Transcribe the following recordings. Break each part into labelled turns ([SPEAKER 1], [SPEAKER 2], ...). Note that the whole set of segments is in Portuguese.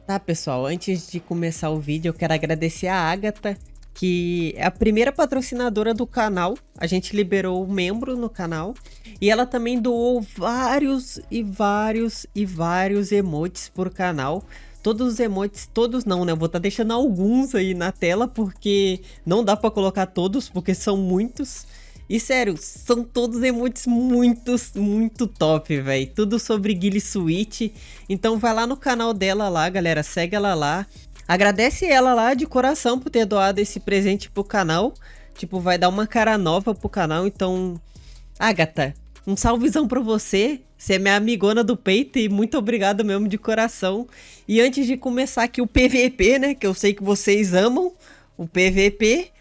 [SPEAKER 1] Tá, pessoal, antes de começar o vídeo, eu quero agradecer a Agatha, que é a primeira patrocinadora do canal. A gente liberou um membro no canal e ela também doou vários emotes por canal. Todos os emotes, todos não, né? Eu vou estar deixando alguns aí na tela porque não dá pra colocar todos, porque são muitos. E sério, são todos emotes muito top, velho. Tudo sobre Guile Switch. Então vai lá no canal dela lá, galera. Segue ela lá. Agradece ela lá de coração por ter doado esse presente pro canal. Tipo, vai dar uma cara nova pro canal. Então, Agatha, um salvezão pra você. Você é minha amigona do peito e muito obrigado mesmo de coração. E antes de começar aqui o PVP, né? Que eu sei que vocês amam o PVP.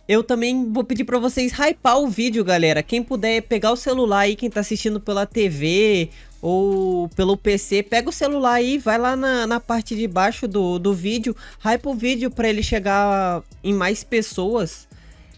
[SPEAKER 1] Eu também vou pedir pra vocês hypar o vídeo, galera. Quem puder pegar o celular aí, quem tá assistindo pela TV ou pelo PC, pega o celular aí, vai lá na parte de baixo do vídeo, hypa o vídeo pra ele chegar em mais pessoas.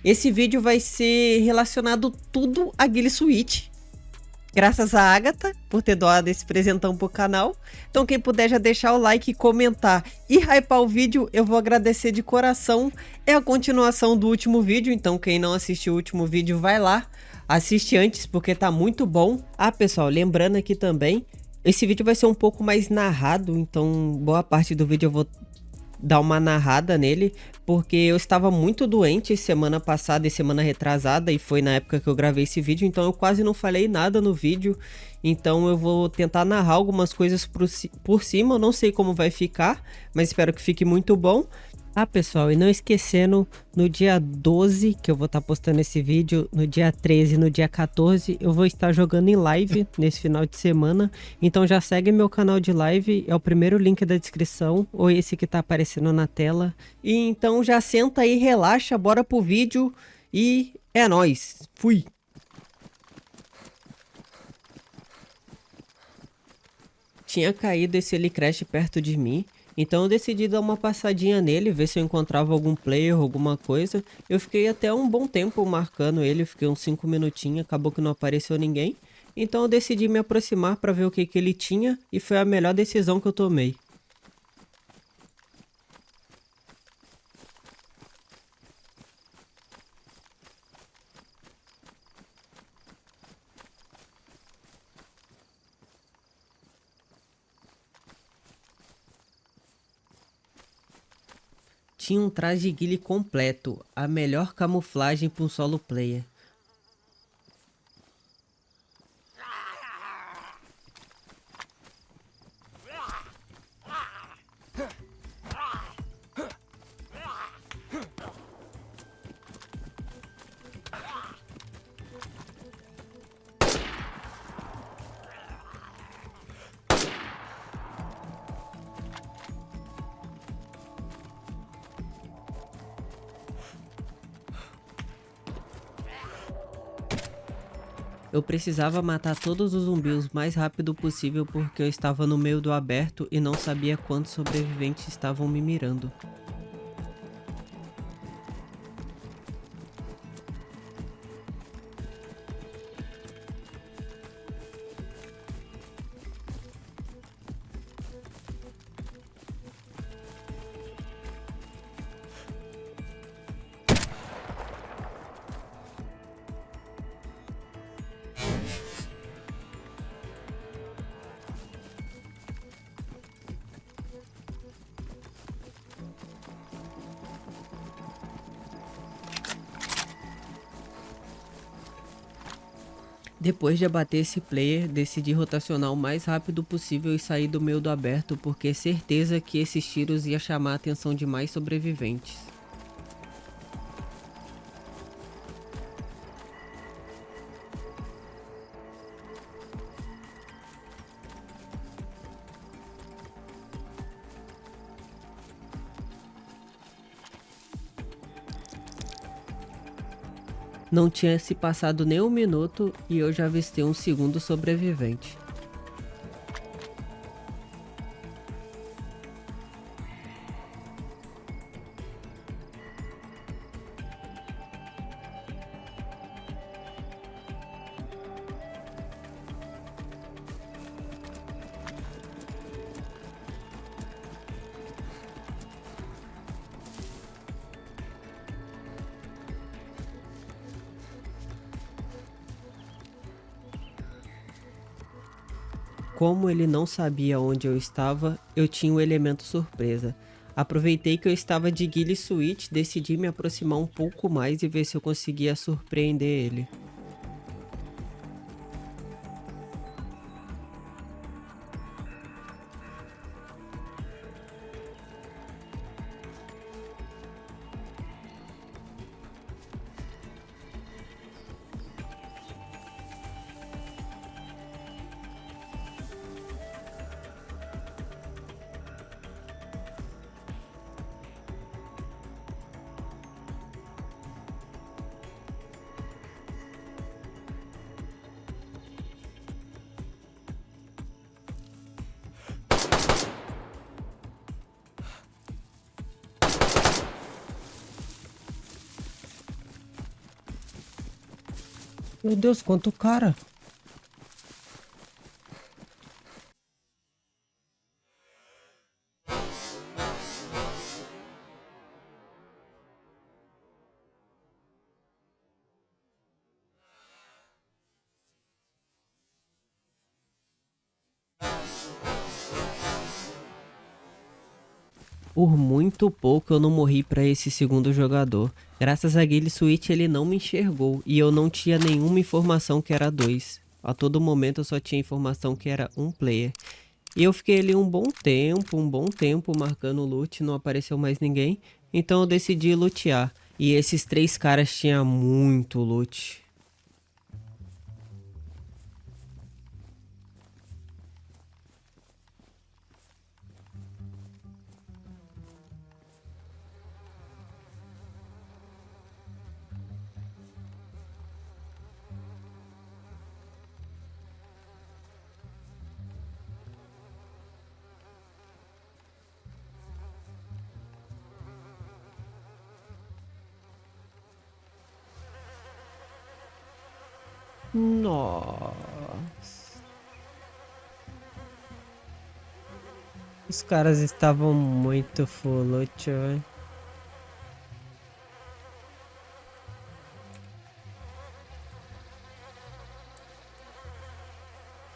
[SPEAKER 1] Esse vídeo vai ser relacionado tudo a Guile Switch. Graças a Agatha por ter doado esse presentão pro canal. Então quem puder já deixar o like, comentar e hypar o vídeo, eu vou agradecer de coração. É a continuação do último vídeo, então quem não assistiu o último vídeo vai lá. Assiste antes porque tá muito bom. Ah, pessoal, lembrando aqui também, esse vídeo vai ser um pouco mais narrado, então boa parte do vídeo eu vou dar uma narrada nele, porque eu estava muito doente semana passada e semana retrasada, e foi na época que eu gravei esse vídeo, então eu quase não falei nada no vídeo, então eu vou tentar narrar algumas coisas por cima, eu não sei como vai ficar, mas espero que fique muito bom. Ah, pessoal, e não esquecendo, no dia 12 que eu vou estar postando esse vídeo, no dia 13 e no dia 14 eu vou estar jogando em live nesse final de semana, então já segue meu canal de live, é o primeiro link da descrição, ou esse que tá aparecendo na tela. E então já senta aí, relaxa, bora pro vídeo e é nóis, fui! Tinha caído esse Helicrash perto de mim, então eu decidi dar uma passadinha nele, ver se eu encontrava algum player, alguma coisa. Eu fiquei até um bom tempo marcando ele, fiquei uns 5 minutinhos, acabou que não apareceu ninguém. Então eu decidi me aproximar para ver o que ele tinha e foi a melhor decisão que eu tomei. Tinha um traje guile completo, a melhor camuflagem para um solo player. Eu precisava matar todos os zumbis o mais rápido possível porque eu estava no meio do aberto e não sabia quantos sobreviventes estavam me mirando. Depois de abater esse player, decidi rotacionar o mais rápido possível e sair do meio do aberto porque certeza que esses tiros ia chamar a atenção de mais sobreviventes. Não tinha se passado nem um minuto e eu já avistei um segundo sobrevivente. como ele não sabia onde eu estava, eu tinha um elemento surpresa. Aproveitei que eu estava de Ghillie Suite, decidi me aproximar um pouco mais e ver se eu conseguia surpreender ele. Meu Deus, quanto cara! Por muito pouco eu não morri pra esse segundo jogador. Graças a Ghillie Suite ele não me enxergou e eu não tinha nenhuma informação que era dois. A todo momento eu só tinha informação que era um player. E eu fiquei ali um bom tempo marcando loot, não apareceu mais ninguém. Então eu decidi lutear. E esses três caras tinham muito loot. Nossa. Os caras estavam muito full loot, velho.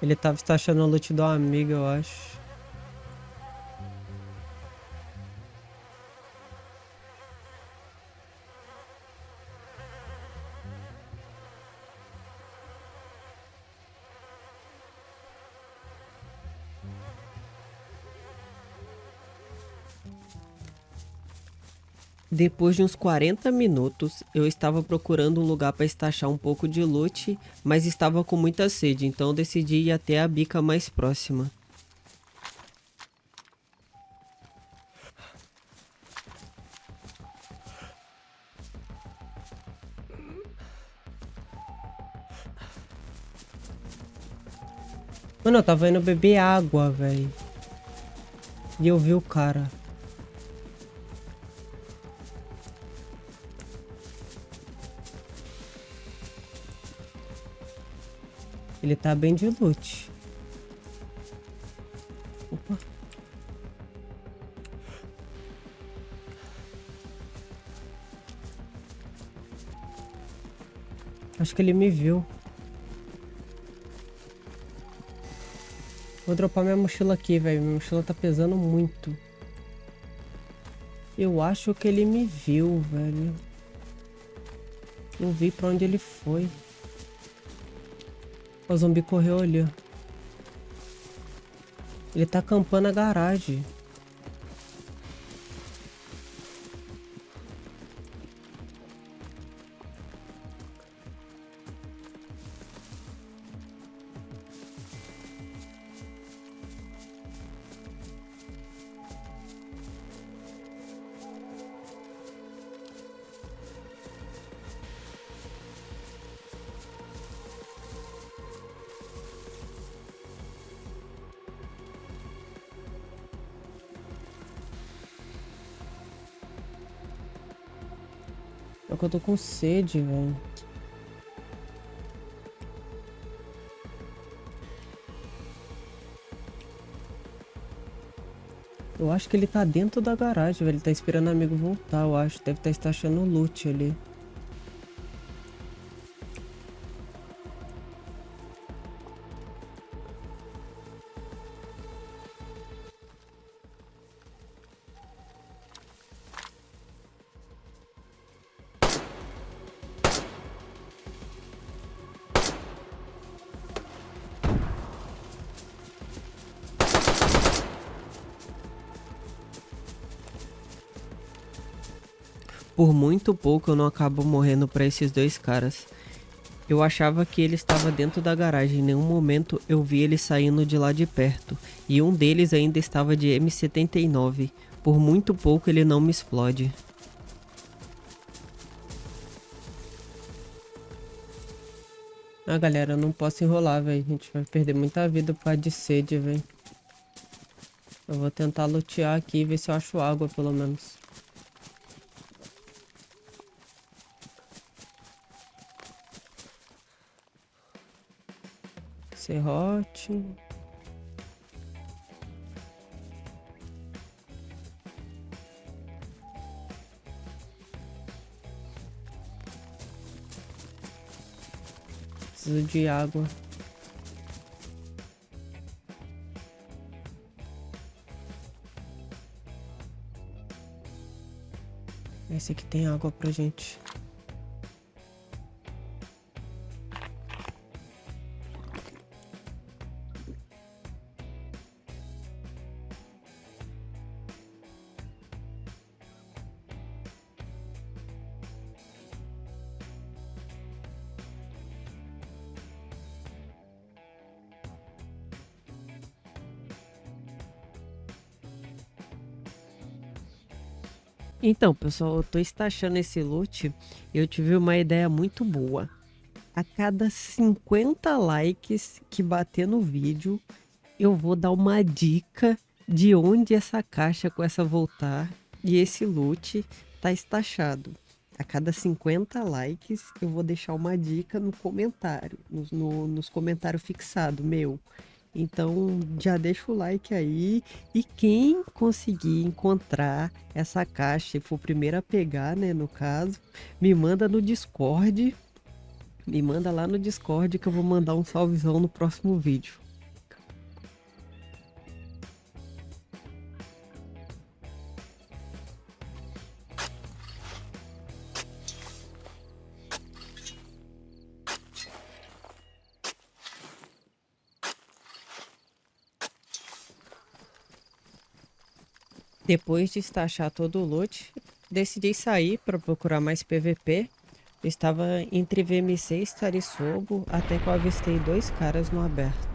[SPEAKER 1] Ele tava achando o loot do amigo, eu acho. Depois de uns 40 minutos, eu estava procurando um lugar para estachar um pouco de loot, mas estava com muita sede, então eu decidi ir até a bica mais próxima. Mano, eu tava indo beber água, velho. E eu vi o cara. Ele tá bem de loot. Opa. Acho que ele me viu. Vou dropar minha mochila aqui, velho. Minha mochila tá pesando muito. Eu acho que ele me viu, velho. Não vi pra onde ele foi. O zumbi correu ali, ó. Ele tá acampando a garagem. É que eu tô com sede, velho. Eu acho que ele tá dentro da garagem, velho. Ele tá esperando o amigo voltar, eu acho. Deve estar estachando loot ali. Por muito pouco eu não acabo morrendo pra esses dois caras. Eu achava que ele estava dentro da garagem, em nenhum momento eu vi ele saindo de lá de perto. E um deles ainda estava de M79. Por muito pouco ele não me explode. Ah, galera, eu não posso enrolar, velho. A gente vai perder muita vida por causa de sede, velho. Eu vou tentar lutear aqui e ver se eu acho água, pelo menos. Serrote. Preciso de água. Esse aqui tem água pra gente. Então, pessoal, eu tô estachando esse loot e eu tive uma ideia muito boa. A cada 50 likes que bater no vídeo, eu vou dar uma dica de onde essa caixa com essa voltar e esse loot tá estachado. A cada 50 likes, eu vou deixar uma dica no comentário, nos comentários fixados, meu. Então já deixa o like aí e quem conseguir encontrar essa caixa e for o primeiro a pegar, né, no caso, me manda no Discord, me manda lá no Discord que eu vou mandar um salvezão no próximo vídeo. Depois de estachar todo o loot, decidi sair para procurar mais PVP. Estava entre VMC e Starisobo até que eu avistei dois caras no aberto.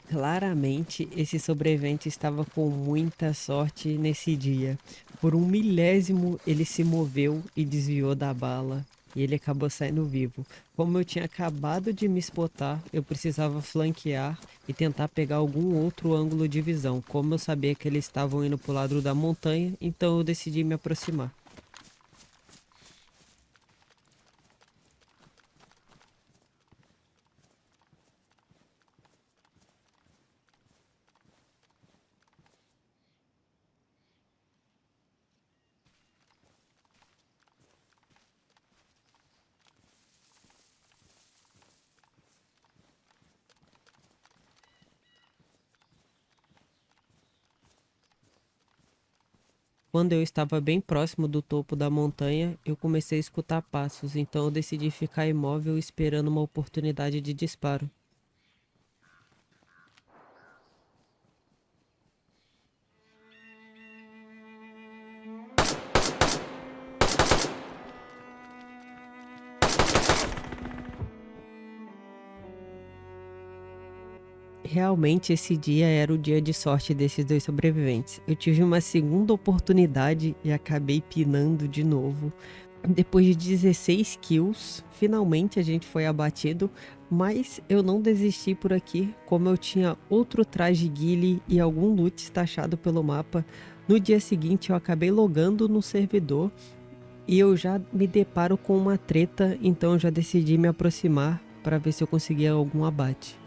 [SPEAKER 1] Claramente, esse sobrevivente estava com muita sorte nesse dia. Por um milésimo, ele se moveu e desviou da bala. E ele acabou saindo vivo. Como eu tinha acabado de me spotar, eu precisava flanquear e tentar pegar algum outro ângulo de visão. Como eu sabia que eles estavam indo pro lado da montanha, então eu decidi me aproximar. Quando eu estava bem próximo do topo da montanha, eu comecei a escutar passos, então eu decidi ficar imóvel esperando uma oportunidade de disparo. Realmente esse dia era o dia de sorte desses dois sobreviventes. Eu tive uma segunda oportunidade e acabei pinando de novo. Depois de 16 kills, finalmente a gente foi abatido, mas eu não desisti por aqui, como eu tinha outro traje ghillie e algum loot estachado pelo mapa. No dia seguinte eu acabei logando no servidor E eu já me deparo com uma treta, então eu já decidi me aproximar para ver se eu conseguia algum abate.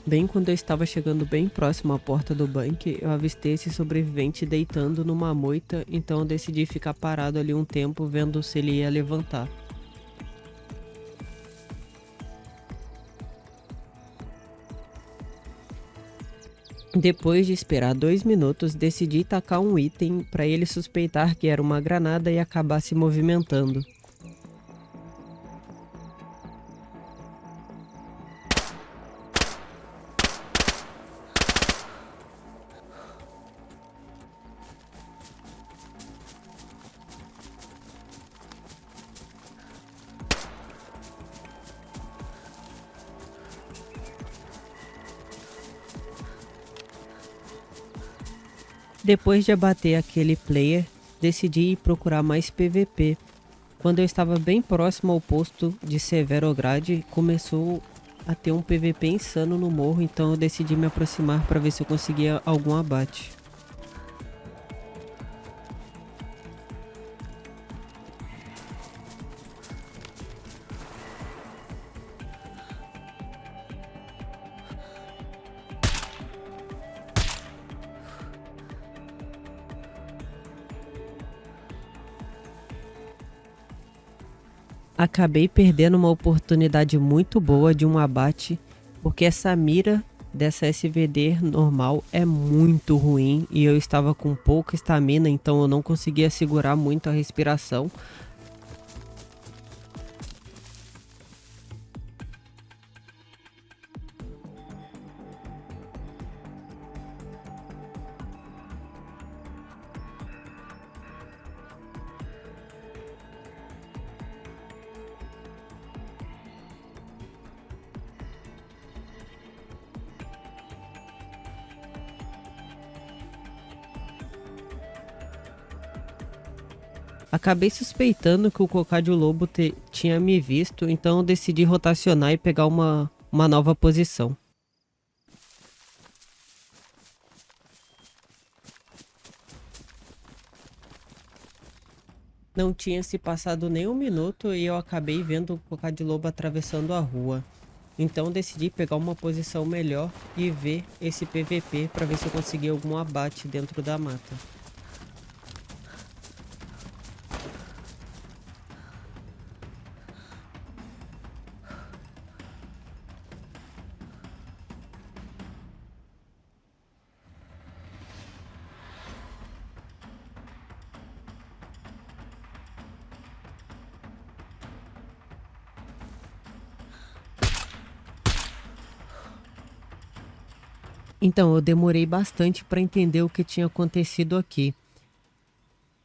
[SPEAKER 1] Bem quando eu estava chegando bem próximo à porta do bunker, eu avistei esse sobrevivente deitando numa moita, então eu decidi ficar parado ali um tempo vendo se ele ia levantar. Depois de esperar 2 minutos, decidi tacar um item para ele suspeitar que era uma granada e acabar se movimentando. Depois de abater aquele player, decidi ir procurar mais PVP. Quando eu estava bem próximo ao posto de Severograd, começou a ter um PVP insano no morro, então eu decidi me aproximar para ver se eu conseguia algum abate. Acabei perdendo uma oportunidade muito boa de um abate, porque essa mira dessa SVD normal é muito ruim e eu estava com pouca estamina, então eu não conseguia segurar muito a respiração. Acabei suspeitando que o Cocádio Lobo tinha me visto, então eu decidi rotacionar e pegar uma nova posição. Não tinha se passado nem um minuto e eu acabei vendo o Cocádio Lobo atravessando a rua. Então decidi pegar uma posição melhor e ver esse PVP para ver se eu conseguia algum abate dentro da mata. Então, eu demorei bastante para entender o que tinha acontecido aqui.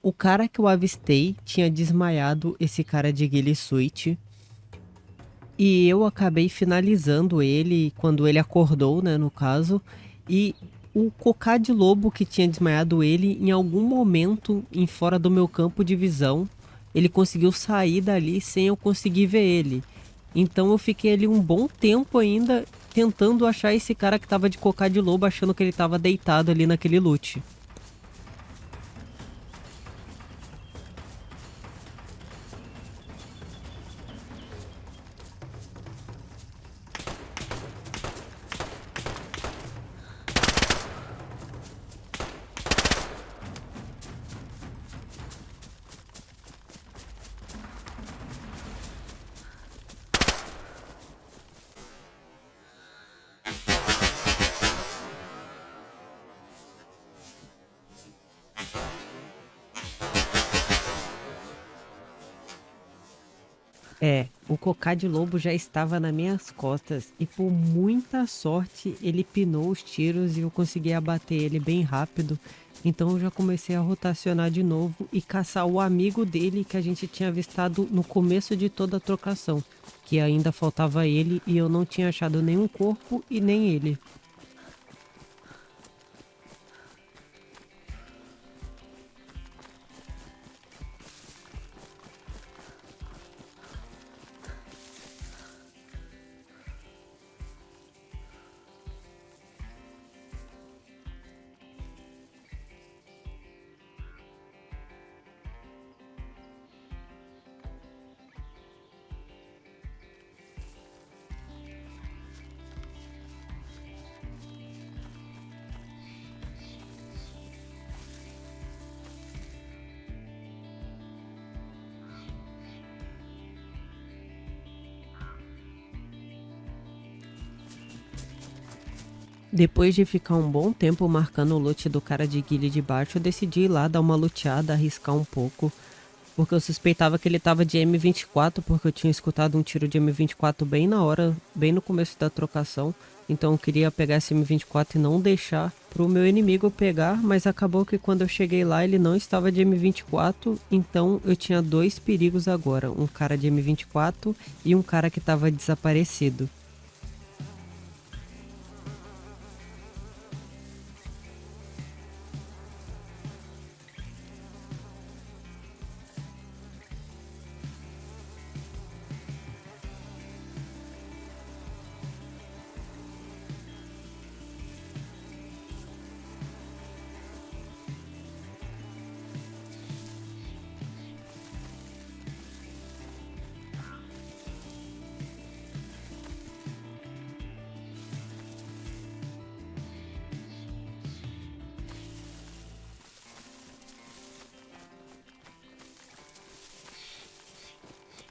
[SPEAKER 1] O cara que eu avistei tinha desmaiado esse cara de Ghillie Suite. E eu acabei finalizando ele quando ele acordou, né, no caso. E o Cocá de Lobo que tinha desmaiado ele, em algum momento, em fora do meu campo de visão, ele conseguiu sair dali sem eu conseguir ver ele. Então eu fiquei ali um bom tempo ainda tentando achar esse cara que tava de Cocá de Lobo, achando que ele tava deitado ali naquele loot. É, o cocá de lobo já estava nas minhas costas e por muita sorte ele pinou os tiros e eu consegui abater ele bem rápido. Então eu já comecei a rotacionar de novo e caçar o amigo dele que a gente tinha avistado no começo de toda a trocação, que ainda faltava ele e eu não tinha achado nenhum corpo e nem ele. Depois de ficar um bom tempo marcando o loot do cara de guilha de baixo, eu decidi ir lá dar uma luteada, arriscar um pouco, porque eu suspeitava que ele tava de M24, porque eu tinha escutado um tiro de M24 bem na hora, bem no começo da trocação. Então eu queria pegar esse M24 e não deixar pro meu inimigo pegar, mas acabou que quando eu cheguei lá ele não estava de M24, então eu tinha dois perigos agora, um cara de M24 e um cara que estava desaparecido.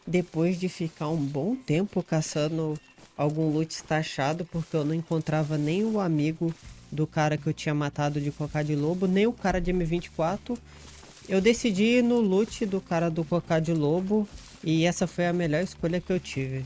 [SPEAKER 1] Depois de ficar um bom tempo caçando algum loot tachado, porque eu não encontrava nem o amigo do cara que eu tinha matado de cocá de lobo, nem o cara de M24, eu decidi ir no loot do cara do cocá de lobo e essa foi a melhor escolha que eu tive.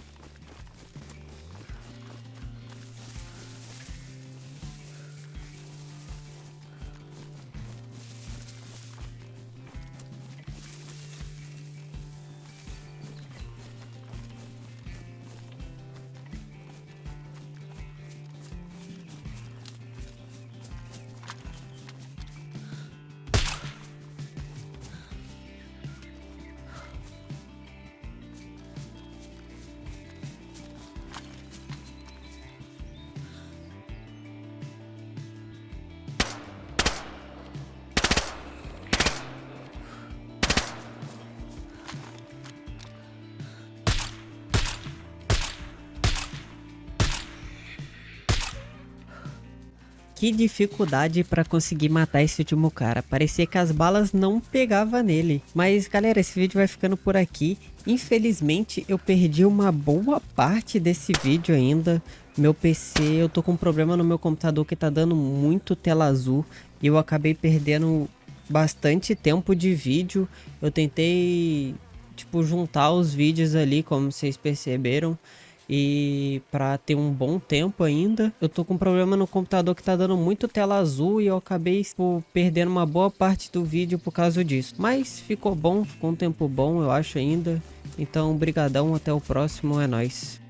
[SPEAKER 1] Que dificuldade para conseguir matar esse último cara. Parecia que as balas não pegavam nele. Mas galera, esse vídeo vai ficando por aqui. Infelizmente eu perdi uma boa parte desse vídeo ainda. Meu PC, eu tô com um problema no meu computador que tá dando muito tela azul. E eu acabei perdendo bastante tempo de vídeo. Eu tentei, tipo, juntar os vídeos ali, como vocês perceberam. E para ter um bom tempo ainda, eu tô com um problema no computador que tá dando muito tela azul e eu acabei perdendo uma boa parte do vídeo por causa disso. Mas ficou bom, ficou um tempo bom, eu acho ainda. Então, brigadão, até o próximo, é nóis.